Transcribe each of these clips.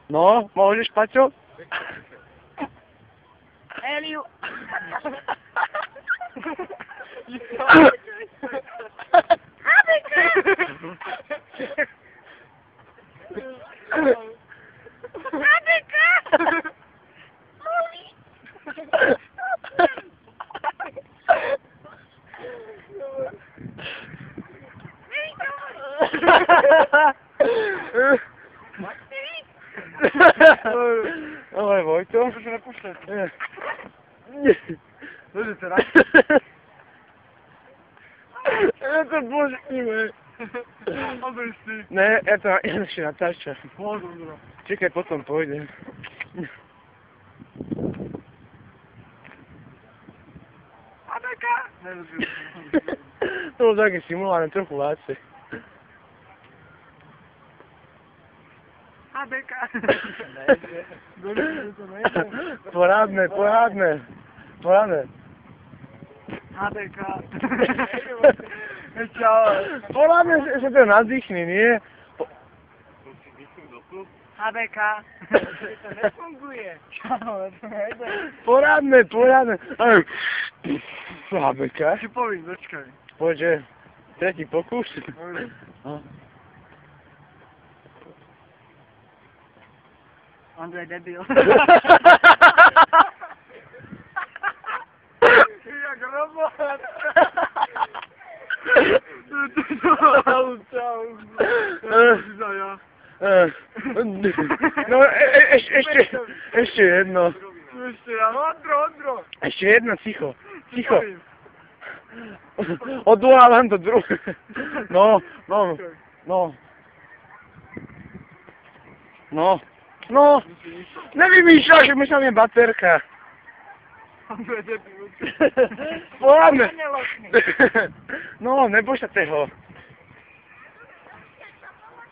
No, môžeš, Paťo? Eliu! Ahoj, Vojto. To sa nepúšťaj. Dobre, teraz. Ja to božíme. Odri si. Ne, ja to ešte natáčam. Pozor. Čekaj, potom pôjdem. Adeka! To bol taký simulálne, trochu láce. Adeka! Porádne. Adeka! Čau. Porádne, že to nadýchni, nie? Adeka! To nefunguje. Čau, to nejde. Porádne. Habeka. Si povím, počkaj. Poďže, tretí pokus. No. Ondrej debil. Jak robot. Čau. No, ešte jedno. Ešte ja, Ondro. Ešte jedno, ticho. Odvolávam to druhé. No. Nevymýšľaš, že mi sa mi baterka. Ondro je debil. Porádne. No, neboj sa toho.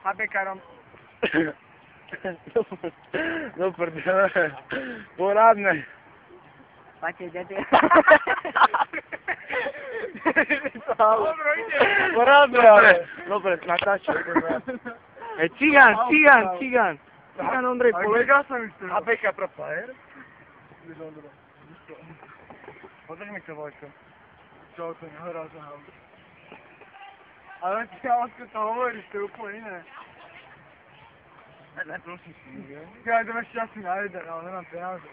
Adekarom. No prdele. Porádne. Paťo debil. Ondro, ide. Porádne, ale. Dobre, natáčam. Cigán. Cigán Ondrej, Kolega sa mi chce. Habeka pro player. Podrž mi to, Vojko. Čau, to nehrá za ham. Ale ty lásko to hovoríš, to je úplne iné. Ne, prosím si, nie? Ja idem ešte asi na jeden, ale nemám peniaze.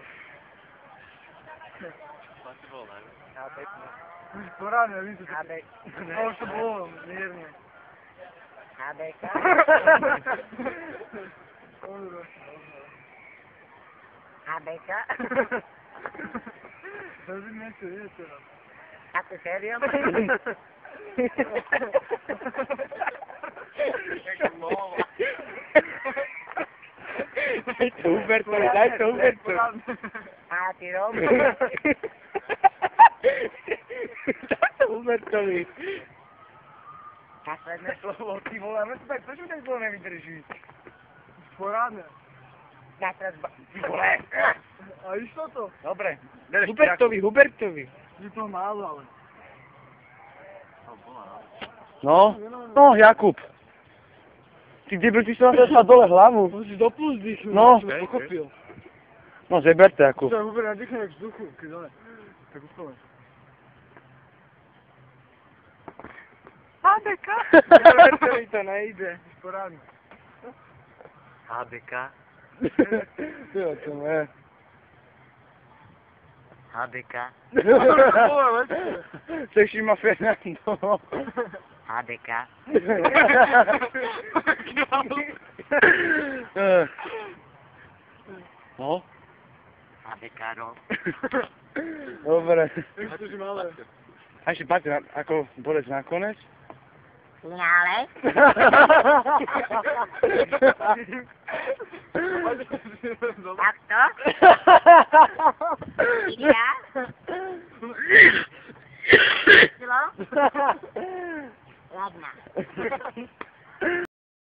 Ja, pekne. Už porádne, vidím to. Habek. A už to bolo, mierne. Habeka. Habeka. To by niečo je teraz. A to sério? Daj to Hubertovi. A ty robíš? Daj to Hubertovi. Posledné Slovo, ty vole, ale to tak, prečo tak to nevydrží? Porádne. Ja teraz Ty vole. A išlo to? Dobre. Hubertovi. Je to málo, ale. No, Jakub. Ty debil, ty si nám sa dole hlavu. On si doplul vzdychu. No. Som pochopil. No, zeberte, Jakub. Čo, Huber, nadýchne jak vzduchu, keď dole. Tak úplne. Adeka! Hubertovi to nejde. Porádne. Habeka. Jo, to je. Habeka. Seší ma Fernando. Habeka. No? Habekaro. Dobre. Nechceš malé. A ešte páte, ako bodec nakoniec? Finále. Takto. Idia. Kilo.